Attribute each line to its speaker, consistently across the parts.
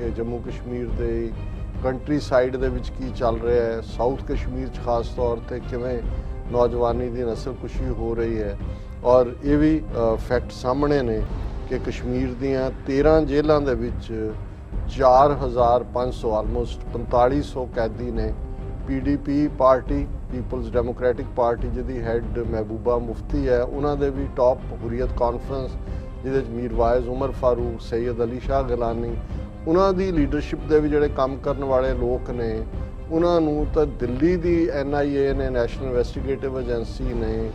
Speaker 1: ਕਿ ਜੰਮੂ ਕਸ਼ਮੀਰ ਦੇ country side ਦੇ ਵਿੱਚ ਕੀ ਚੱਲ ਰਿਹਾ ਹੈ, ਸਾਊਥ ਕਸ਼ਮੀਰ 'ਚ ਖਾਸ ਤੌਰ ਤੇ ਕਿਵੇਂ ਨੌਜਵਾਨੀ ਦੀ ਨਸਲਕੁਸ਼ੀ ਹੋ ਰਹੀ ਹੈ। ਔਰ ਇਹ ਵੀ ਫੈਕਟ ਸਾਹਮਣੇ ਨੇ ਕਿ ਕਸ਼ਮੀਰ ਦੀਆਂ 13 ਜੇਲ੍ਹਾਂ ਦੇ ਵਿੱਚ 4500 ਆਲਮੋਸਟ 4500 ਕੈਦੀ ਨੇ। PDP party, People's Democratic Party, ਜਿਹਦੀ ਹੈੱਡ ਮਹਿਬੂਬਾ ਮੁਫਤੀ ਹੈ, ਉਹਨਾਂ ਦੇ ਵੀ ਟੌਪ ਹੁਰੀਅਤ ਕਾਨਫਰੰਸ, ਜਿਹਦੇ 'ਚ ਮੀਰਵਾਇਜ਼ ਉਮਰ ਫਾਰੂਕ, ਸੈਯਦ ਅਲੀ ਸ਼ਾਹ ਗਿਲਾਨੀ, ਉਹਨਾਂ ਦੀ ਲੀਡਰਸ਼ਿਪ ਦੇ ਵੀ ਜਿਹੜੇ ਕੰਮ ਕਰਨ ਵਾਲੇ ਲੋਕ ਨੇ, ਉਹਨਾਂ ਨੂੰ ਤਾਂ ਦਿੱਲੀ ਦੀ NIA ਨੇ, ਨੈਸ਼ਨਲ ਇਨਵੈਸਟੀਗੇਟਿਵ ਏਜੰਸੀ ਨੇ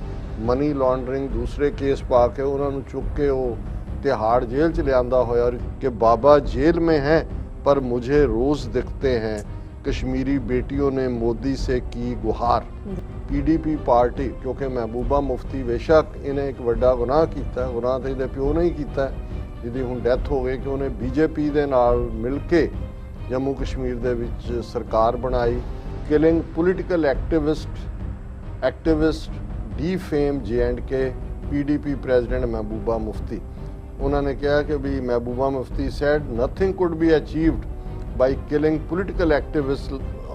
Speaker 1: ਮਨੀ ਲਾਂਡਰਿੰਗ ਦੂਸਰੇ ਕੇਸ ਪਾ ਕੇ ਉਹਨਾਂ ਨੂੰ ਚੁੱਕ ਕੇ ਉਹ तिहाड़ जेल च लियांदा होया और कि बाबा जेल में हैं पर मुझे रोज़ दिखते हैं। कश्मीरी बेटियों ने मोदी से की गुहार। PDP पार्टी, क्योंकि महबूबा मुफ्ती बेशक इन्हें एक वड्डा गुनाह किया, गुनाह तो इहदे प्यो ने ही किया, जिहदी हुण डैथ हो गई कि उन्हें BJP दे नाल मिल के जम्मू कश्मीर दे विच सरकार बनाई। Killing political activist defame J&K PDP president Mehbooba Mufti. उन्होंने कहा कि भी Mehbooba Mufti said nothing could be achieved by killing political activist.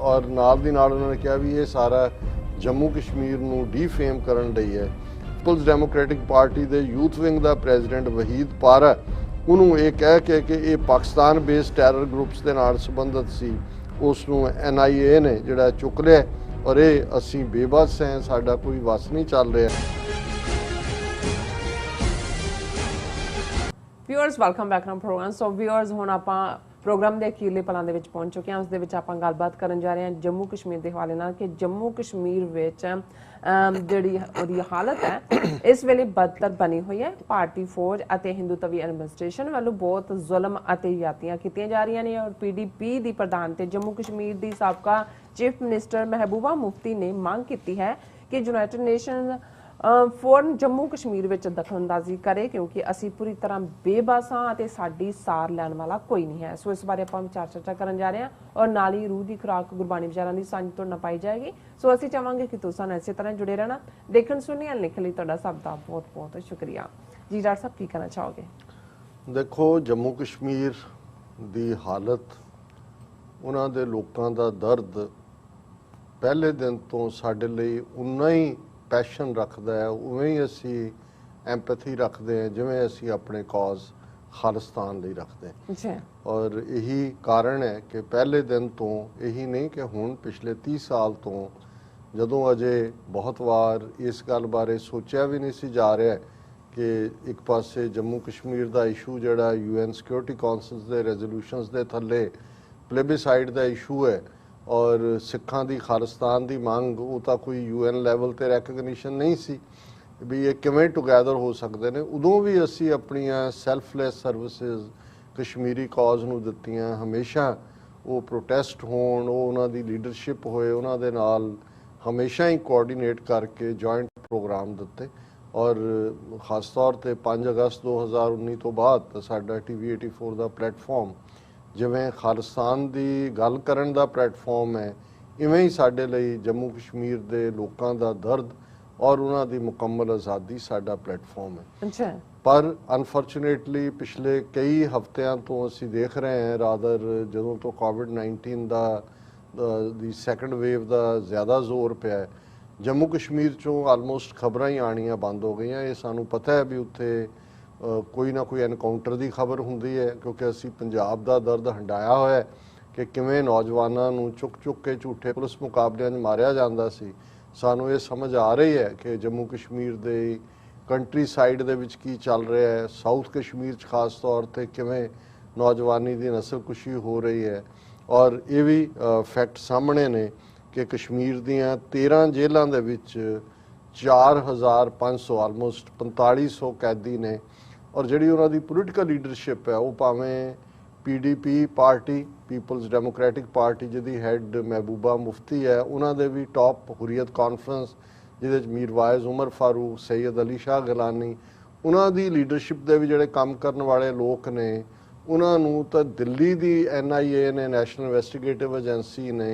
Speaker 1: और नाल दी नाल उन्होंने कहा भी ये सारा जम्मू कश्मीर नूं डीफेम करन लई है। पीपल्स डेमोक्रेटिक पार्टी दे यूथ विंग दा प्रेजिडेंट वहीद पारा उन्होंने ये कह के कि ये Pakistan based terror groups they नाल संबंधित सी, उस नूं NIA ने जिहड़ा चुक लिया और ये असीं बेबस हैं, साडा कोई वस नहीं चल रहा।
Speaker 2: Viewers welcome back to program. So viewers हुण आपां प्रोग्राम के अखीरले पलां दे विच पहुंच चुके हैं। उस दे विच आपां गलबात करन जा रहे हैं जम्मू कश्मीर के हवाले नाल कि जम्मू कश्मीर विच जिहड़ी उहदी हालत है इस वेले बदतर बनी हुई है। भारतीय फौज अते हिंदुत्वी एडमिनिस्ट्रेशन वालों बहुत जुल्म अते ज्यादतियां कीतियां जा रही ने। और PDP दी प्रधान ते जम्मू कश्मीर दी साबका चीफ मिनिस्टर महबूबा मुफ्ती ने मांग की है कि यूनाइटेड नेशन फौरन जम्मू कश्मीर विच दखलअंदाजी करे, क्योंकि असी पूरी तरह बेबस हाँ ते साडी सार लैण वाला कोई नहीं है। सो इस बारे आपां विचार चर्चा करन जा रहे हैं और नाल ही रूह की खुराक गुरबाणी विचारां दी सांझ तुहाडे नाल पाई जाएगी। सो असीं चाहांगे कि तुसां इसे तरह जुड़े रहना। देखण सुणन लिखण लई तुहाडा सब दा बहुत बहुत शुक्रिया जी। डॉक्टर साहब की कहना चाहोगे?
Speaker 1: देखो, जम्मू कश्मीर दी हालत, उन्हां दे लोकां दा दर्द पहले दिन तो साडे लई उन्ना ही पैशन रखता है, उवें ही असी एंपैथी रखते हैं जिवें असी अपने कॉज खालिस्तान लिए रखते हैं। और यही कारण है कि पहले दिन तो यही नहीं कि हुण पिछले 30 साल तो जदों अजे बहुत बार इस गल बारे सोचा भी नहीं सी जा रहा कि एक पासे जम्मू कश्मीर का इशू जिहड़ा UN सिक्योरिटी काउंसिल के रेजोल्यूशनस के थले प्लेबिसाइड का इशू है और सिखां दी खालिस्तान दी मंग, वो तो कोई UN लैवल ते रैकगनीशन नहीं सी भी ये किवें टुगैदर हो सकते हैं। उदों भी असी अपनियां सैल्फलैस सर्विसेज कश्मीरी कॉज नूं दित्तियां। हमेशा वो प्रोटेस्ट होण, वो उन्हां दी लीडरशिप होए, उन्हां दे नाल हमेशा ही कोआर्डीनेट करके जॉइंट प्रोग्राम दिते। और खास तौर पर 5 अगस्त 2019 तो बाद साडा TV 84 का प्लेटफॉर्म जिवें खालिस्तान की गल करन दा प्लेटफॉर्म है, इवें ही साडे लई जम्मू कश्मीर के लोगों का दर्द और उन्हां दी मुकम्मल आज़ादी साडा प्लेटफॉर्म है।
Speaker 2: अच्छा। पर
Speaker 1: अनफॉर्चुनेटली पिछले कई हफ्तियां तो असी देख रहे हैं, रादर जदों तो COVID-19 दी सैकेंड वेव का ज़्यादा जोर पिया है, जम्मू कश्मीर चों आलमोस्ट खबरां ही आनियां बंद हो गई। ये सानू पता है भी उत्थे कोई ना कोई एनकाउंटर की खबर होंदी है, क्योंकि असी पंजाब का दर्द हंडाया होया है कि किवें नौजवानों नूं चुक चुक के झूठे पुलिस मुकाबलियां में मारिया जांदा सी। सानू ये समझ आ रही है कि जम्मू कश्मीर दे कंट्री साइड दे विच की चल रहा है, साउथ कश्मीर च खास तौर पर किवें नौजवानी की नसलकुशी हो रही है। और ये भी फैक्ट सामने ने कि कश्मीर दियां 13 जेलों दे विच 4500 आलमोस्ट 4500 कैदी ने। और जिहड़ी उन्हां दी पोलिटिकल लीडरशिप है, वो भावें PDP party, People's Democratic Party, जिहदी हैड महबूबा मुफ्ती है, उन्हां दे भी टॉप हुरीयत कानफरंस, जिहदे च मीरवाइज़ उमर फारूक, सैयद अली शाह गिलानी, उन्हां दी लीडरशिप दे भी जिहड़े काम करन वाले लोक ने, उन्हां नूं तां दिल्ली दी NIA ने, नैशनल इनवैस्टीगेटिव एजेंसी ने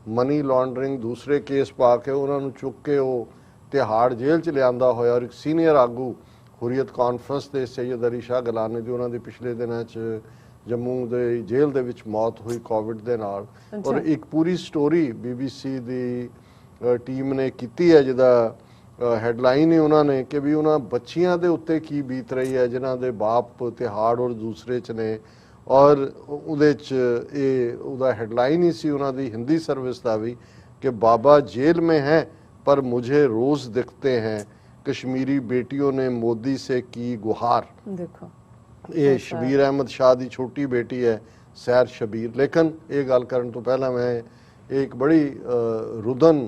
Speaker 1: मनी लांडरिंग दूसरे केस पा के उन्हां नूं चुक के वो तिहाड़ जेल च लियांदा होया। और एक सीनियर आगू हुरीयत कानफ्रेंस के सैयद अली शाह गिलानी दी उन्हां दी पिछले दिनां च ਜੰਮੂ ਦੇ ਜੇਲ੍ਹ ਦੇ ਵਿੱਚ ਮੌਤ ਹੋਈ ਕੋਵਿਡ ਦੇ ਨਾਲ। ਔਰ ਇੱਕ ਪੂਰੀ ਸਟੋਰੀ BBC ਦੀ ਟੀਮ ਨੇ ਕੀਤੀ ਹੈ, ਜਿਹਦਾ ਹੈਡਲਾਈਨ ਹੀ ਉਹਨਾਂ ਨੇ ਕਿ ਵੀ ਉਹਨਾਂ ਬੱਚੀਆਂ ਦੇ ਉੱਤੇ ਕੀ ਬੀਤ ਰਹੀ ਹੈ ਜਿਨ੍ਹਾਂ ਦੇ ਬਾਪ ਤਿਹਾੜ ਔਰ ਦੂਸਰੇ 'ਚ ਨੇ। ਔਰ ਉਹਦੇ 'ਚ ਇਹ ਉਹਦਾ ਹੈਡਲਾਈਨ ਹੀ ਸੀ ਉਹਨਾਂ ਦੀ ਹਿੰਦੀ ਸਰਵਿਸ ਦਾ ਵੀ कि बाबा जेल में हैं पर मुझे रोज दिखते हैं, कश्मीरी बेटियों ने मोदी से की गुहार।
Speaker 2: देखो
Speaker 1: ये शबीर अहमद शाह की छोटी बेटी है सैर शबीर। लेकिन ये गल करन तो पहला मैं एक बड़ी रुदन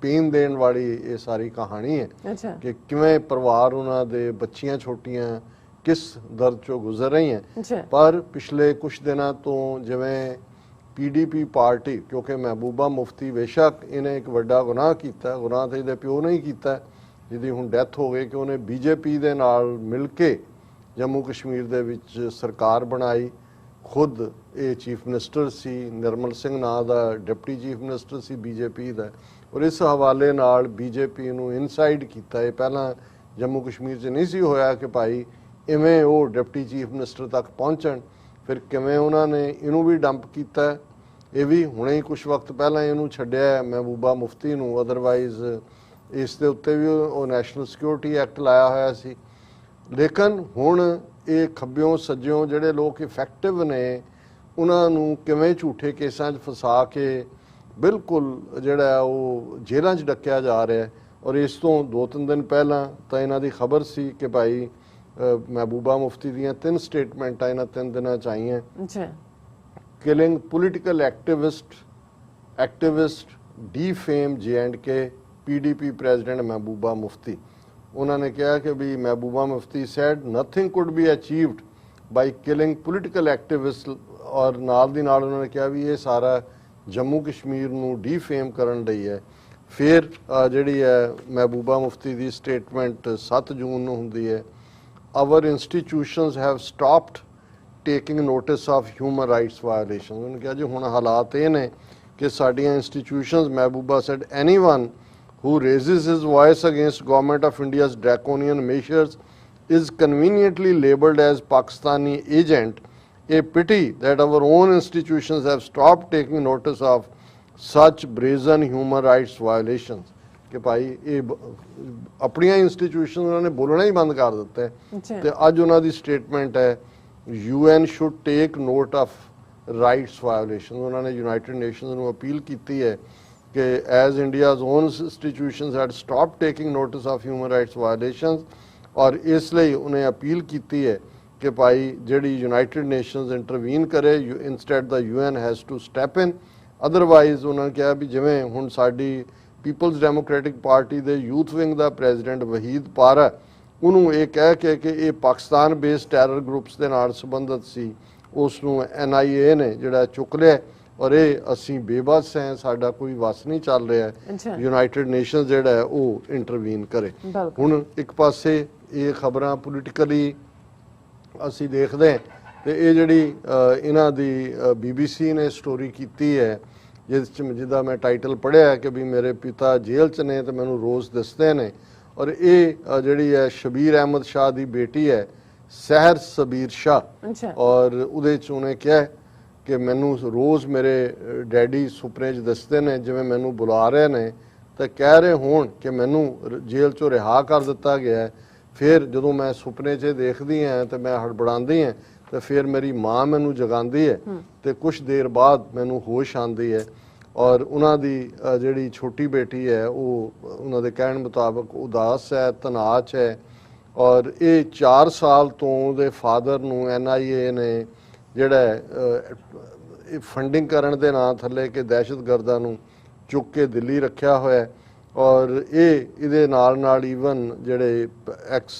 Speaker 1: पेन देन वाली ये सारी कहानी है कि किवें परिवार उन्हां दे बच्चियां छोटियां किस दर्द चों गुजर रही हैं। पर पिछले कुछ दिनों तो जिवें PDP पार्टी, क्योंकि महबूबा मुफ्ती बेशक इन्हें एक वड्डा गुनाह किया, गुनाह तो ਇਹਦੇ ਪਿਓ ने ही किया जिहदी हुण डैथ हो गई कि उन्हें BJP ਦੇ ਨਾਲ मिल के जम्मू कश्मीर ਦੇ ਵਿੱਚ सरकार बनाई। खुद ये चीफ मिनिस्टर सी, निर्मल सिंह ਨਾਂ ਦਾ डिप्टी चीफ मिनिस्टर सी BJP ਦਾ। और इस हवाले नाल BJP ਨੂੰ ਇਨਸਾਈਡ ਕੀਤਾ। ਇਹ ਪਹਿਲਾਂ जम्मू कश्मीर 'ਚ नहीं सी होया कि भाई इवें वो डिप्टी चीफ मिनिस्टर तक पहुँचण। फिर किवें उन्होंने इनू भी डंप किया। ये भी हुणे ही कुछ वक्त पहला इनू छड्डिया महबूबा मुफ्ती नू, अदरवाइज इस दे उत्ते भी वो नैशनल सिक्योरिटी एक्ट लाया होया सी। लेकिन हुण ये खब्बियों सज्जियों जिहड़े लोग इफैक्टिव ने उन्हां नू किवें झूठे केसां 'च फसा के बिल्कुल जिहड़ा वो जेलां 'च डक्किया जा रहा है। और इस तो 2-3 दिन पहला तो इन्हां दी खबर सी कि भाई महबूबा मुफ्ती दियां 3 स्टेटमेंट इन्हां 3 दिनां च आईयां। Killing political activist defame J&K PDP president Mehbooba Mufti. उन्होंने कहा कि भी Mehbooba Mufti said nothing could be achieved by killing political activist. और नाल दी नाल उन्होंने कहा भी ये सारा जम्मू कश्मीर नू डीफेम करन लई है। फिर जिहड़ी है महबूबा मुफ्ती दी स्टेटमेंट 7 जून नू हुंदी है, our institutions have stopped taking notice of human rights violations। उन्होंने कहा जी हुण हालात ये ने कि साडियां institutions, Mehbooba said anyone who raises his voice against government of India's draconian measures is conveniently labelled as Pakistani agent। A pity that our own institutions have stopped taking notice of such brazen human rights violations। कि भाई ये अपनियां institution उन्होंने बोलना ही बंद कर दिता है। तो अज उन्होंने स्टेटमेंट है UN should take note of rights violation. उन्होंने यूनाइटेड नेशंस को अपील की है कि as India's own institutions had stop taking notice of human rights violations. और इसलिए उन्हें अपील की है कि भाई जिहड़ी यूनाइटेड नेशंस इंटरवीन करे, instead the UN has to step in. Otherwise उन्होंने कहा भी जिवें हुण साडी पीपल्स डेमोक्रेटिक पार्टी के यूथ विंग का प्रेजिडेंट वहीद पारा उन्होंने ये कह के कि ये पाकिस्तान बेस्ड टैरर ग्रुप्स के नाल संबंधित सी, उसनू NIA ने जिहड़ा चुक लिया। और ये असी बेबस हैं, साडा कोई वस नहीं चल रहा है, यूनाइटेड नेशंस जिहड़ा है वो इंटरवीन करे। हुण एक पासे ये खबरां पोलिटिकली असी देखते हैं तो ये जिहड़ी इन्हां दी BBC ने स्टोरी की है जिसदा मैं टाइटल पढ़िया कि भी मेरे पिता जेल च ने तो मैनू रोज़ दसते ने। और ये जिहड़ी है शबीर अहमद शाह की बेटी है सहर शबीर शाह। और उहदे च उन्हें कहा कि मैनू रोज़ मेरे डैडी सुपने च दसते ने जिवें मैनू बुला रहे ने तो कह रहे होण कि मैनू जेल चों रिहा कर दिता गया है। फिर जदों मैं सुपने च देखदी हाँ तो मैं हड़बड़ांदी हाँ तो फिर मेरी माँ मैनू जगांदी है तो कुछ देर बाद मैनू होश आंदी है। और उन्हां दी जिहड़ी छोटी बेटी है वो उन्हां दे कहण मुताबक उदास है, तनाच है। और ये 4 साल तो उहदे फादर नू NIA ने जिहड़ा फंडिंग करन दे नां थल्ले कि दहशतगर्दां नू चुक के दिल्ली रखिया होया। और ये इहदे नाल नाल ईवन जिहड़े एक्स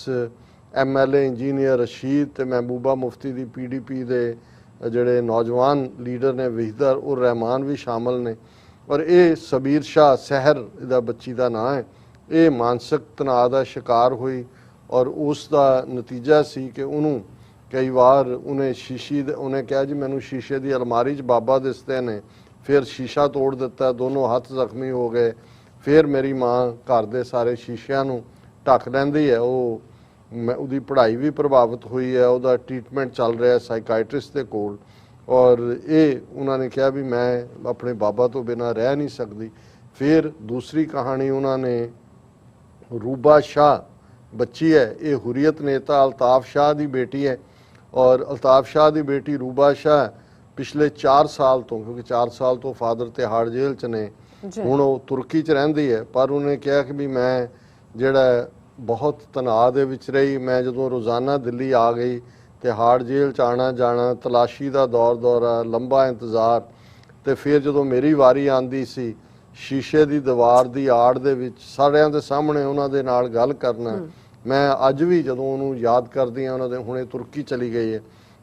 Speaker 1: MLA इंजीनियर रशीद ते महबूबा मुफ्ती दी PDP दे जिहड़े नौजवान लीडर ने वहीदर उर रहमान भी शामिल ने। और ये शबीर शाह सहर इहदा बच्ची का नाम है, ये मानसिक तनाव का शिकार हुई। और उसका नतीजा सी कि उन्होंने कई बार उन्हें शीशी उन्हें कहा जी मैनू शीशे की अलमारी च बाबा दिसते ने, फिर शीशा तोड़ दिता, दोनों हाथ जख्मी हो गए। फिर मेरी माँ घर के सारे शीशियां नू ढक लैंदी है, वो ਮੈਂ ਉਹਦੀ ਪੜ੍ਹਾਈ ਵੀ ਪ੍ਰਭਾਵਿਤ ਹੋਈ ਹੈ, ਉਹਦਾ ਟ੍ਰੀਟਮੈਂਟ ਚੱਲ ਰਿਹਾ ਸਾਈਕਾਇਟਰਿਸਟ ਦੇ ਕੋਲ। ਔਰ ਇਹ ਉਹਨਾਂ ਨੇ ਕਿਹਾ ਵੀ ਮੈਂ ਆਪਣੇ ਬਾਬਾ ਤੋਂ ਬਿਨਾਂ ਰਹਿ ਨਹੀਂ ਸਕਦੀ। ਫਿਰ ਦੂਸਰੀ ਕਹਾਣੀ ਉਹਨਾਂ ਨੇ रूबा शाह बच्ची है, ये हुर्रियत नेता अल्ताफ शाह की बेटी है। और अल्ताफ शाह की बेटी रूबा शाह पिछले 4 साल तो, क्योंकि 4 साल तो फादर तिहाड़ जेल च ने, हुण वो तुर्की च रहिंदी है, पर उन्हें कहा कि भी मैं जिहड़ा बहुत तनाव दे विच रही, मैं जदों रोज़ाना दिल्ली आ गई, तिहाड़ जेल च आना जाना, तलाशी का दौर दौरा, लंबा इंतज़ार, तो फिर जदों मेरी वारी आंदी सी, शीशे की दीवार की आड़ दे विच सारिਆਂ ਦੇ ਸਾਹਮਣੇ ਉਹਨਾਂ ਦੇ ਨਾਲ ਗੱਲ ਕਰਨਾ। मैं ਅੱਜ भी ਜਦੋਂ ਉਹਨੂੰ याद करदी ਹਾਂ, ਉਹਨਾਂ ਦੇ ਹੁਣੇ ਤੁਰਕੀ ਚਲੀ ਗਈ ਹੈ,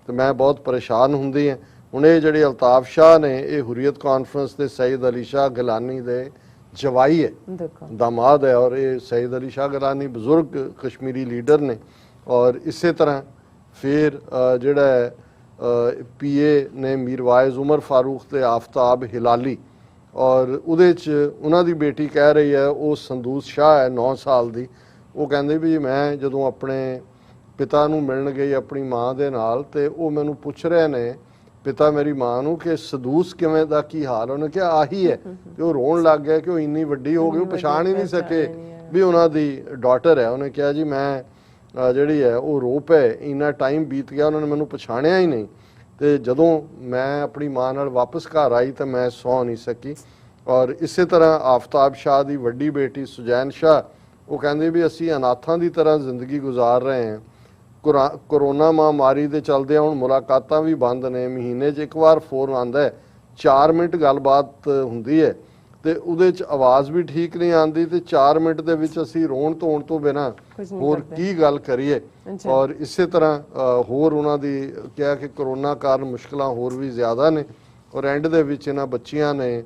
Speaker 1: ਤੇ मैं बहुत परेशान ਹੁੰਦੀ ਹਾਂ। ਹੁਣ ਇਹ ਜਿਹੜੇ ਅਲਤਾਫ ਸ਼ਾਹ ਨੇ, ਇਹ ਹੁਰੀਅਤ ਕਾਨਫਰੰਸ ਦੇ सईद अली शाह गिलानी ਦੇ जवाई है, दामाद है। और ये सईद अली शाह गिलानी बुजुर्ग कश्मीरी लीडर ने। और इस तरह फिर ਜਿਹੜਾ PA ने मीरवाइज उमर फारूक ते आफ्ताब हिलाली, और ਉਹਦੇ 'ਚ ਉਹਨਾਂ ਦੀ ਬੇਟੀ ਕਹਿ ਰਹੀ ਹੈ, ਉਹ ਸੰਦੂਸ ਸ਼ਾਹ ਹੈ 9 ਸਾਲ ਦੀ, ਉਹ ਕਹਿੰਦੇ ਵੀ ਮੈਂ ਜਦੋਂ ਆਪਣੇ ਪਿਤਾ ਨੂੰ ਮਿਲਣ ਗਈ ਆਪਣੀ ਮਾਂ ਦੇ ਨਾਲ, ਤੇ ਉਹ ਮੈਨੂੰ ਪੁੱਛ ਰਹੇ ਨੇ ਪਿਤਾ ਮੇਰੀ ਮਾਂ ਨੂੰ ਕਿ ਸਦੂਸ ਕਿਵੇਂ ਦਾ ਕੀ ਹਾਲ। ਉਹਨੇ ਕਿਹਾ ਆਹੀ ਹੈ, ਤੇ ਉਹ ਰੋਣ ਲੱਗ ਗਿਆ ਕਿ ਉਹ ਇੰਨੀ ਵੱਡੀ ਹੋ ਗਈ, ਉਹ ਪਛਾਣ ਹੀ ਨਹੀਂ ਸਕੇ ਵੀ ਉਹਨਾਂ ਦੀ ਡਾਟਰ ਹੈ। ਉਹਨੇ ਕਿਹਾ ਜੀ ਮੈਂ ਜਿਹੜੀ ਹੈ ਉਹ ਰੋ ਪਏ, ਇੰਨਾ ਟਾਈਮ ਬੀਤ ਗਿਆ, ਉਹਨਾਂ ਨੇ ਮੈਨੂੰ ਪਛਾਣਿਆ ਹੀ ਨਹੀਂ। ਤੇ ਜਦੋਂ ਮੈਂ ਆਪਣੀ ਮਾਂ ਨਾਲ ਵਾਪਸ ਘਰ ਆਈ ਤਾਂ ਮੈਂ ਸੌ ਨਹੀਂ ਸਕੀ। ਔਰ ਇਸੇ ਤਰ੍ਹਾਂ ਆਫਤਾਬ ਸ਼ਾਹ ਦੀ ਵੱਡੀ ਬੇਟੀ ਸੁਜੈਨ ਸ਼ਾਹ, ਉਹ ਕਹਿੰਦੇ ਵੀ ਅਸੀਂ ਅਨਾਥਾਂ ਦੀ ਤਰ੍ਹਾਂ ਜ਼ਿੰਦਗੀ ਗੁਜ਼ਾਰ ਰਹੇ ਹਾਂ। ਕੋਰੋਨਾ ਮਹਾਮਾਰੀ ਦੇ ਚੱਲਦੇ ਹੁਣ ਮੁਲਾਕਾਤਾਂ ਵੀ ਬੰਦ ਨੇ, ਮਹੀਨੇ 'ਚ ਇੱਕ ਵਾਰ ਫੋਨ ਆਉਂਦਾ ਹੈ, 4 ਮਿੰਟ ਗੱਲਬਾਤ ਹੁੰਦੀ ਹੈ, ਤੇ ਉਹਦੇ 'ਚ ਆਵਾਜ਼ ਵੀ ਠੀਕ ਨਹੀਂ ਆਉਂਦੀ, ਤੇ 4 ਮਿੰਟ ਦੇ ਵਿੱਚ ਅਸੀਂ ਰੋਣ ਧੋਣ ਤੋਂ ਬਿਨਾਂ ਹੋਰ ਕੀ ਗੱਲ ਕਰੀਏ। ਔਰ ਇਸੇ ਤਰ੍ਹਾਂ ਹੋਰ ਉਹਨਾਂ ਦੀ ਕਿਹਾ ਕਿ ਕਰੋਨਾ ਕਾਰਨ ਮੁਸ਼ਕਲਾਂ ਹੋਰ ਵੀ ਜ਼ਿਆਦਾ ਨੇ। ਔਰ ਐਂਡ ਦੇ ਵਿੱਚ ਇਹਨਾਂ ਬੱਚੀਆਂ ਨੇ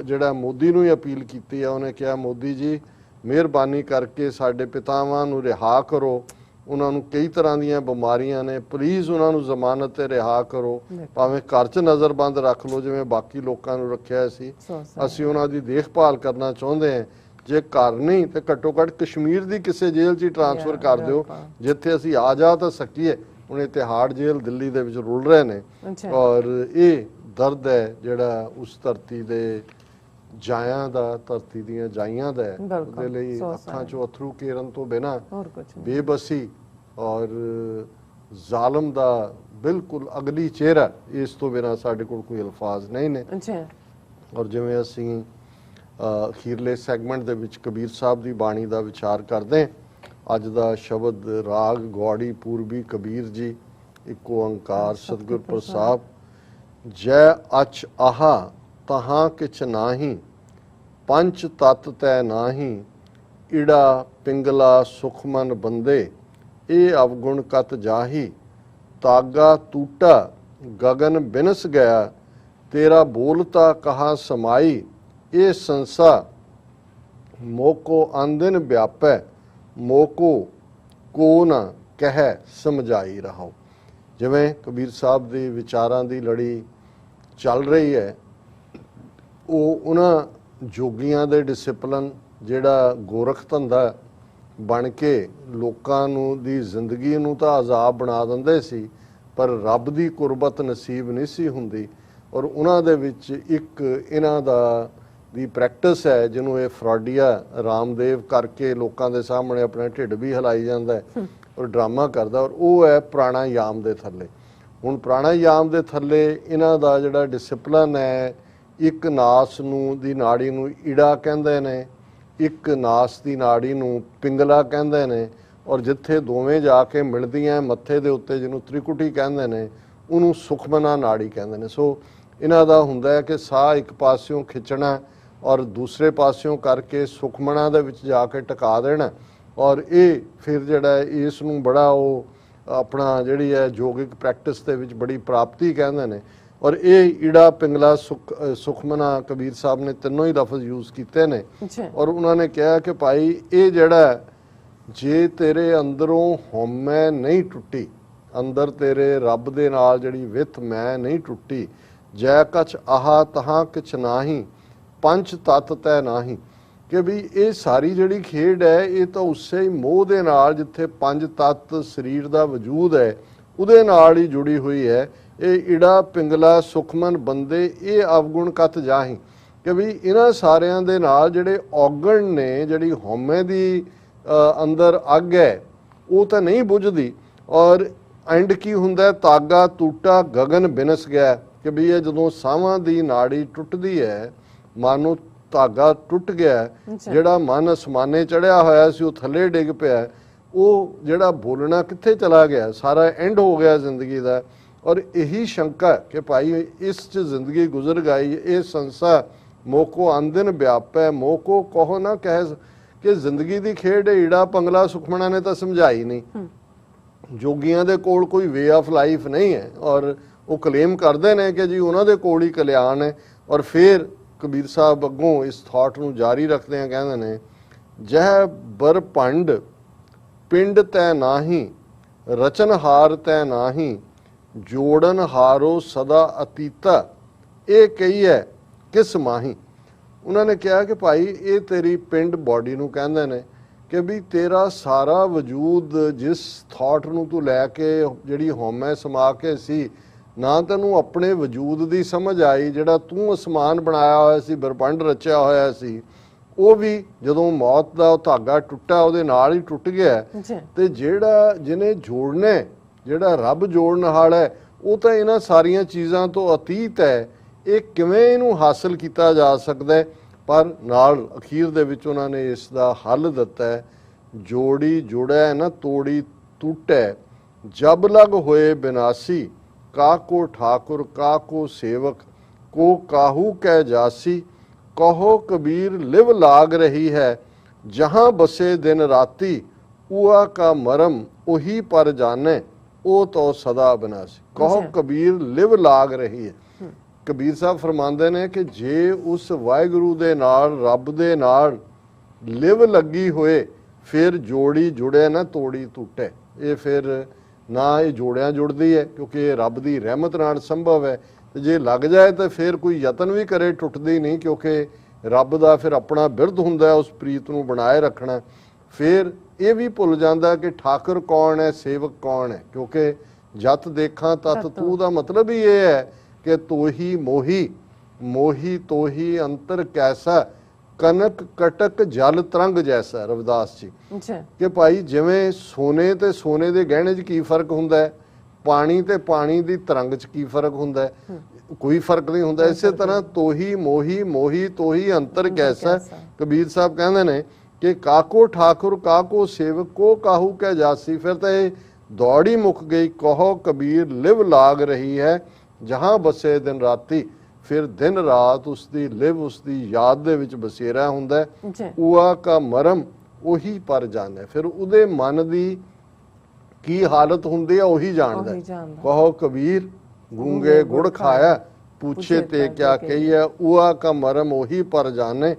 Speaker 1: ਜਿਹੜਾ ਮੋਦੀ ਨੂੰ ਹੀ ਅਪੀਲ ਕੀਤੀ ਹੈ, ਉਹਨੇ ਕਿਹਾ ਮੋਦੀ ਜੀ ਮਿਹਰਬਾਨੀ ਕਰਕੇ ਸਾਡੇ ਪਿਤਾਵਾਂ ਨੂੰ ਰਿਹਾ ਕਰੋ, ਉਹਨਾਂ ਨੂੰ ਕਈ ਤਰ੍ਹਾਂ ਦੀਆਂ ਬਿਮਾਰੀਆਂ ਨੇ, ਪਲੀਜ਼ ਉਹਨਾਂ ਨੂੰ ਜ਼ਮਾਨਤ ਤੇ ਰਿਹਾ ਕਰੋ, ਭਾਵੇਂ ਘਰ 'ਚ ਨਜ਼ਰਬੰਦ ਰੱਖ ਲਓ ਜਿਵੇਂ ਬਾਕੀ ਲੋਕਾਂ ਨੂੰ ਰੱਖਿਆ ਸੀ, ਅਸੀਂ ਉਹਨਾਂ ਦੀ ਦੇਖਭਾਲ ਕਰਨਾ ਚਾਹੁੰਦੇ ਹਾਂ। ਜੇ ਘਰ ਨਹੀਂ ਤੇ ਘੱਟੋ ਘੱਟ ਕਸ਼ਮੀਰ ਦੀ ਕਿਸੇ ਜੇਲ੍ਹ 'ਚ ਹੀ ਟ੍ਰਾਂਸਫਰ ਕਰ ਦਿਓ ਜਿੱਥੇ ਅਸੀਂ ਆ ਜਾ ਤਾਂ ਸਕੀਏ। ਹੁਣ ਇਹ ਤਿਹਾੜ ਜੇਲ੍ਹ ਦਿੱਲੀ ਦੇ ਵਿੱਚ ਰੁਲ ਰਹੇ ਨੇ। ਔਰ ਇਹ ਦਰਦ ਹੈ ਜਿਹੜਾ ਉਸ ਧਰਤੀ ਦੇ ਜਾਇਆਂ ਦਾ, ਧਰਤੀ ਦੀਆਂ ਜਾਈਆਂ ਦਾ ਹੈ। ਉਹਦੇ ਲਈ ਅੱਖਾਂ 'ਚੋਂ ਅਥਰੂ ਕੇਰਨ ਤੋਂ ਬਿਨਾਂ ਬੇਬਸੀ ਔਰ ਜ਼ਾਲਮ ਦਾ ਬਿਲਕੁਲ ਅਗਲੀ ਚਿਹਰਾ, ਇਸ ਤੋਂ ਬਿਨਾਂ ਸਾਡੇ ਕੋਲ ਕੋਈ ਅਲਫਾਜ਼ ਨਹੀਂ ਨੇ। ਔਰ ਜਿਵੇਂ ਅਸੀਂ ਅਖੀਰਲੇ ਸੈਗਮੈਂਟ ਦੇ ਵਿੱਚ ਕਬੀਰ ਸਾਹਿਬ ਦੀ ਬਾਣੀ ਦਾ ਵਿਚਾਰ ਕਰਦੇ ਹਾਂ। ਅੱਜ ਦਾ ਸ਼ਬਦ ਰਾਗ ਗੌੜੀ ਪੂਰਬੀ ਕਬੀਰ ਜੀ, ਇੱਕ ਓੰਕਾਰ ਸਤਿਗੁਰ ਪ੍ਰਸਾਦ। ਜੈ ਅਚ ਆਹਾ ਤਹਾਂ ਕਿਛ ਨਾਹੀ, ਪੰਚ ਤਤ ਤੈ ਨਾਹੀ, ਈੜਾ ਪਿੰਗਲਾ ਸੁਖਮਨ ਬੰਦੇ, ਇਹ ਅਵਗੁਣ ਕਤ ਜਾਹੀ, ਤਾਗਾ ਟੂਟਾ ਗगन ਬਿਨਸ ਗਿਆ, ਤੇਰਾ ਬੋਲਤਾ ਕਹਾ ਸਮਾਈ, ਇਹ ਸੰਸਾ ਮੋਕੋ ਆਂਦਨ ਵਿਆਪੈ, ਮੋਕੋ ਕੋ ਨਾ ਕਹਿ ਸਮਝਾਈ ਰਹਾਓ। ਜਿਵੇਂ ਕਬੀਰ ਸਾਹਿਬ ਦੇ ਵਿਚਾਰਾਂ ਦੀ ਲੜੀ ਚੱਲ ਰਹੀ ਹੈ, ਉਹ ਉਹਨਾਂ ਜੋਗੀਆਂ ਦੇ ਡਿਸਪਲਿਨ ਜਿਹੜਾ ਗੋਰਖ ਧੰਦਾ ਬਣ ਕੇ ਲੋਕਾਂ ਨੂੰ ਦੀ ਜ਼ਿੰਦਗੀ ਨੂੰ ਤਾਂ ਅਜ਼ਾਬ ਬਣਾ ਦਿੰਦੇ ਸੀ, ਪਰ ਰੱਬ ਦੀ ਕੁਰਬਤ ਨਸੀਬ ਨਹੀਂ ਸੀ ਹੁੰਦੀ। ਔਰ ਉਹਨਾਂ ਦੇ ਵਿੱਚ ਇੱਕ ਇਹਨਾਂ ਦਾ ਦੀ ਪ੍ਰੈਕਟਿਸ ਹੈ ਜਿਹਨੂੰ ਇਹ ਫਰਾਡੀਆ ਰਾਮਦੇਵ ਕਰਕੇ ਲੋਕਾਂ ਦੇ ਸਾਹਮਣੇ ਆਪਣਾ ਢਿੱਡ ਵੀ ਹਿਲਾਈ ਜਾਂਦਾ ਹੈ ਔਰ ਡਰਾਮਾ ਕਰਦਾ, ਔਰ ਉਹ ਹੈ ਪ੍ਰਾਣਾਯਾਮ ਦੇ ਥੱਲੇ। ਹੁਣ ਪ੍ਰਾਣਾਯਾਮ ਦੇ ਥੱਲੇ ਇਹਨਾਂ ਦਾ ਜਿਹੜਾ ਡਿਸਪਲਿਨ ਹੈ, ਇੱਕ ਨਾਸ ਨੂੰ ਦੀ ਨਾੜੀ ਨੂੰ ਈੜਾ ਕਹਿੰਦੇ ਨੇ, ਇੱਕ ਨਾਸ ਦੀ ਨਾੜੀ ਨੂੰ ਪਿੰਗਲਾ ਕਹਿੰਦੇ ਨੇ, ਔਰ ਜਿੱਥੇ ਦੋਵੇਂ ਜਾ ਕੇ ਮਿਲਦੀਆਂ ਮੱਥੇ ਦੇ ਉੱਤੇ ਜਿਹਨੂੰ ਤ੍ਰਿਕੁਟੀ ਕਹਿੰਦੇ ਨੇ, ਉਹਨੂੰ ਸੁਖਮਨਾ ਨਾੜੀ ਕਹਿੰਦੇ ਨੇ। ਸੋ ਇਹਨਾਂ ਦਾ ਹੁੰਦਾ ਹੈ ਕਿ ਸਾਹ ਇੱਕ ਪਾਸਿਓਂ ਖਿੱਚਣਾ ਔਰ ਦੂਸਰੇ ਪਾਸਿਓਂ ਕਰਕੇ ਸੁਖਮਨਾ ਦੇ ਵਿੱਚ ਜਾ ਕੇ ਟਿਕਾ ਦੇਣਾ। ਔਰ ਇਹ ਫਿਰ ਜਿਹੜਾ ਇਸ ਨੂੰ ਬੜਾ ਉਹ ਆਪਣਾ ਜਿਹੜੀ ਹੈ ਯੋਗਿਕ ਪ੍ਰੈਕਟਿਸ ਦੇ ਵਿੱਚ ਬੜੀ ਪ੍ਰਾਪਤੀ ਕਹਿੰਦੇ ਨੇ। ਔਰ ਇਹ ਈੜਾ ਪਿੰਗਲਾ ਸੁਖਮਨਾ ਕਬੀਰ ਸਾਹਿਬ ਨੇ ਤਿੰਨੋਂ ਹੀ ਲਫ਼ਜ਼ ਯੂਜ਼ ਕੀਤੇ ਨੇ। ਔਰ ਉਹਨਾਂ ਨੇ ਕਿਹਾ ਕਿ ਭਾਈ ਇਹ ਜਿਹੜਾ ਜੇ ਤੇਰੇ ਅੰਦਰੋਂ ਹਉਮੈ ਨਹੀਂ ਟੁੱਟੀ, ਅੰਦਰ ਤੇਰੇ ਰੱਬ ਦੇ ਨਾਲ ਜਿਹੜੀ ਵਿਥ ਮੈਂ ਨਹੀਂ ਟੁੱਟੀ, ਜੈ ਕਛ ਆਹਾ ਤਹਾਂ ਕਿਛ ਨਾਹੀ, ਪੰਚ ਤਤ ਤੈ ਨਾਹੀ, ਕਿ ਵੀ ਇਹ ਸਾਰੀ ਜਿਹੜੀ ਖੇਡ ਹੈ ਇਹ ਤਾਂ ਉਸੇ ਹੀ ਮੋਹ ਦੇ ਨਾਲ, ਜਿੱਥੇ ਪੰਜ ਤੱਤ ਸਰੀਰ ਦਾ ਵਜੂਦ ਹੈ ਉਹਦੇ ਨਾਲ ਹੀ ਜੁੜੀ ਹੋਈ ਹੈ। ਇਹ ਇੜਾ ਪਿੰਗਲਾ ਸੁਖਮਨ ਬੰਦੇ ਇਹ ਅਵਗੁਣ ਕਤ ਜਾਹੀ, ਕਿ ਵੀ ਇਹਨਾਂ ਸਾਰਿਆਂ ਦੇ ਨਾਲ ਜਿਹੜੇ ਔਗਣ ਨੇ, ਜਿਹੜੀ ਹਉਮੈ ਦੀ ਅੰਦਰ ਅੱਗ ਹੈ ਉਹ ਤਾਂ ਨਹੀਂ ਬੁਝਦੀ। ਔਰ ਐਂਡ ਕੀ ਹੁੰਦਾ, ਤਾਗਾ ਟੂਟਾ ਗਗਨ ਬਿਨਸ ਗਿਆ, ਕਿ ਵੀ ਇਹ ਜਦੋਂ ਸਾਹਾਂ ਦੀ ਨਾੜੀ ਟੁੱਟਦੀ ਹੈ, ਮਾਨੋ ਧਾਗਾ ਟੁੱਟ ਗਿਆ, ਜਿਹੜਾ ਮਨ ਅਸਮਾਨੇ ਚੜਿਆ ਹੋਇਆ ਸੀ ਉਹ ਥੱਲੇ ਡਿੱਗ ਪਿਆ, ਉਹ ਜਿਹੜਾ ਬੋਲਣਾ ਕਿੱਥੇ ਚਲਾ ਗਿਆ, ਸਾਰਾ ਐਂਡ ਹੋ ਗਿਆ ਜ਼ਿੰਦਗੀ ਦਾ। ਔਰ ਇਹੀ ਸ਼ੰਕਾ ਕਿ ਭਾਈ ਇਸ 'ਚ ਜ਼ਿੰਦਗੀ ਗੁਜ਼ਰ ਗਈ, ਇਹ ਸੰਸਾ ਮੋਕੋ ਆਂਦਨ ਵਿਆਪੈ, ਮੋਕੋ ਕਹੋ ਨਾ ਕਹਿ, ਕਿ ਜ਼ਿੰਦਗੀ ਦੀ ਖੇਡ ਈੜਾ ਪੰਗਲਾ ਸੁਖਮਣਾ ਨੇ ਤਾਂ ਸਮਝਾਈ ਨਹੀਂ। ਜੋਗੀਆਂ ਦੇ ਕੋਲ ਕੋਈ ਵੇ ਆਫ ਲਾਈਫ ਨਹੀਂ ਹੈ, ਔਰ ਉਹ ਕਲੇਮ ਕਰਦੇ ਨੇ ਕਿ ਜੀ ਉਹਨਾਂ ਦੇ ਕੋਲ ਹੀ ਕਲਿਆਣ ਹੈ। ਔਰ ਫਿਰ ਕਬੀਰ ਸਾਹਿਬ ਅੱਗੋਂ ਇਸ ਥਾਟ ਨੂੰ ਜਾਰੀ ਰੱਖਦੇ ਆ, ਕਹਿੰਦੇ ਨੇ ਜਹ ਬਰ ਭੰਡ ਪਿੰਡ ਤੈ ਨਾਹੀ, ਰਚਨਹਾਰ ਤੈ ਨਾਹੀ, ਜੋੜਨ ਹਾਰੋ ਸਦਾ ਅਤੀਤਾ, ਇਹ ਕਹੀ ਹੈ ਕਿਸ ਮਾਹੀ। ਉਹਨਾਂ ਨੇ ਕਿਹਾ ਕਿ ਭਾਈ ਇਹ ਤੇਰੀ ਪਿੰਡ ਬਾਡੀ ਨੂੰ ਕਹਿੰਦੇ ਨੇ ਕਿ ਵੀ ਤੇਰਾ ਸਾਰਾ ਵਜੂਦ ਜਿਸ ਥਾਟ ਨੂੰ ਤੂੰ ਲੈ ਕੇ ਜਿਹੜੀ ਹਉਮੈ ਸਮਾ ਕੇ ਸੀ, ਨਾ ਤੈਨੂੰ ਆਪਣੇ ਵਜੂਦ ਦੀ ਸਮਝ ਆਈ, ਜਿਹੜਾ ਤੂੰ ਅਸਮਾਨ ਬਣਾਇਆ ਹੋਇਆ ਸੀ, ਬ੍ਰਹਮੰਡ ਰਚਿਆ ਹੋਇਆ ਸੀ, ਉਹ ਵੀ ਜਦੋਂ ਮੌਤ ਦਾ ਉਹ ਧਾਗਾ ਟੁੱਟਾ ਉਹਦੇ ਨਾਲ ਹੀ ਟੁੱਟ ਗਿਆ। ਤੇ ਜਿਹੜਾ ਜਿਹਨੇ ਜੋੜਨੇ, ਜਿਹੜਾ ਰੱਬ ਜੋੜਨ ਵਾਲਾ ਹੈ, ਉਹ ਤਾਂ ਇਹਨਾਂ ਸਾਰੀਆਂ ਚੀਜ਼ਾਂ ਤੋਂ ਅਤੀਤ ਹੈ। ਇਹ ਕਿਵੇਂ ਇਹਨੂੰ ਹਾਸਲ ਕੀਤਾ ਜਾ ਸਕਦਾ ਹੈ? ਪਰ ਨਾਲ ਅਖੀਰ ਦੇ ਵਿੱਚ ਉਹਨਾਂ ਨੇ ਇਸ ਦਾ ਹੱਲ ਦਿੱਤਾ ਹੈ, ਜੋੜੀ ਜੁੜੈ ਨਾ ਤੋੜੀ ਟੁੱਟੈ, ਜਬ ਲਗ ਹੋਏ ਬਿਨਾਸੀ, ਕਾਕੋ ਠਾकुर काको सेवक, को काहू कह जासी, कहो कबीर लिव लाग रही है, जहाँ बसे दिन राती, उआ का मरम ओही पर जाने, ओ तो सदा बिनासी। कहो कबीर लिव लाग रही है। कबीर साहब फरमाते ने कि जे उस वाहिगुरु दे नाल, रब दे नाल लिव लगी होए, फिर जोड़ी जुड़े ना तोड़ी टूटे। ये फिर ना ये जोड़ियाँ जुड़ती है, क्योंकि ये रब की रहमत नाल संभव है। तो जे लग जाए तो फिर कोई यतन भी करे टुटती नहीं, क्योंकि रब का फिर अपना बिरध हुंदा उस प्रीत नूं बनाए रखना। फिर ये भी भुल जाता कि ठाकुर कौन है, सेवक कौन है, क्योंकि जत देखा तत तू का मतलब ही ये है कि तो ही मोही, मोही तो ही अंतर कैसा, कनक कटक जल तरंग जैसा। रविदास जी कि भाई जिवें सोने ते सोने दे गहने च की फर्क हुंदा है, पानी ते पानी दी तरंग च की फर्क हुंदा है, कोई फर्क नहीं हुंदा। इसे तरह तो ही मोही, मोही तो ही अंतर कैसा। कबीर साहब कहंदे ने कि काको ठाकुर काको सेवक, को काहू कह जासी। फिर तो ये दौड़ ही मुक गई। कहो कबीर लिव लाग रही है, जहाँ बसे दिन राती। फिर दिन रात उसकी लिव, उसकी याद दे विच बसेरा हुंदा है। उआ का मरम ਉਹੀ पर जाने। फिर ਉਹਦੇ मन की की हालत हुंदी है ਉਹੀ जाणदा है। कहो कबीर गूंगे गुड़ खाया, पूछे ते क्या कही है, उआ का मरम ਉਹੀ पर जाने,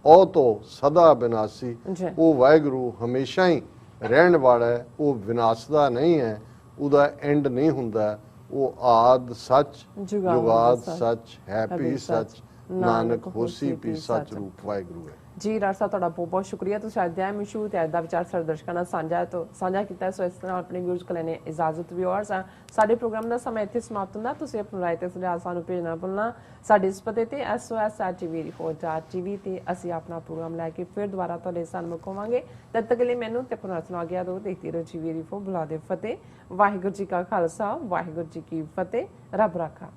Speaker 1: ओ तो सदा विनाशी। ਉਹ ਵਾਹਿਗੁਰੂ हमेशा ही रहन वाला है, वो विनाशदा नहीं है, ਉਹਦਾ एंड नहीं हुंदा। वो आद सच, जुगाद सच, हैप्पी सच, नानक होसी पी सच रूप वाहिगुरू है।
Speaker 2: जी राज साहब ਤੁਹਾਡਾ ਬਹੁਤ ਬਹੁਤ ਸ਼ੁਕਰੀਆ। ਤੁਸੀਂ ਅਧਿਆਇ ਮਸ਼ਹੂਰ ਤੇ ਅੱਜ ਦਾ ਵਿਚਾਰ ਸਾਡੇ ਦਰਸ਼ਕਾਂ ਨਾਲ ਸਾਂਝਾ ਕੀਤਾ। ਸੋ ਇਸ ਤਰ੍ਹਾਂ ਆਪਣੇ ਵਿਊਜ਼ ਕੋਲ ਲੈਣੇ ਇਜਾਜ਼ਤ। ਵਿਊਅਰਸ ਸਾਡੇ ਪ੍ਰੋਗਰਾਮ ਦਾ ਸਮਾਂ ਇੱਥੇ ਸਮਾਪਤ ਹੁੰਦਾ। ਤੁਸੀਂ ਆਪਣੀ ਰਾਏ ਤੇ ਸੁਝਾਅ ਸਾਨੂੰ ਭੇਜਣਾ ਭੁੱਲਣਾ। ਸਾਡੇ ਇਸ ਪਤੇ ਤੇ sos@tv4.tv ਤੇ ਅਸੀਂ ਆਪਣਾ ਪ੍ਰੋਗਰਾਮ ਲੈ ਕੇ ਫਿਰ ਦੁਬਾਰਾ ਤੁਹਾਡੇ ਸਾਹਮਣੇ ਹੋਵਾਂਗੇ। ਤਦ ਤੱਕ ਲਈ ਮੈਨੂੰ ਤੇ ਆਪਣਾ ਸੁਣਾ ਗਿਆ ਦੋ ਦੇਖਦੇ ਰਹੋ TV4 ਬੁਲਾ ਦੇ ਫਤਿਹ। ਵਾਹਿਗੁਰੂ ਜੀ ਕਾ ਖਾਲਸਾ, ਵਾਹਿਗੁਰੂ ਜੀ ਕੀ ਫਤਿਹ। ਰੱਬ ਰਾਖਾ।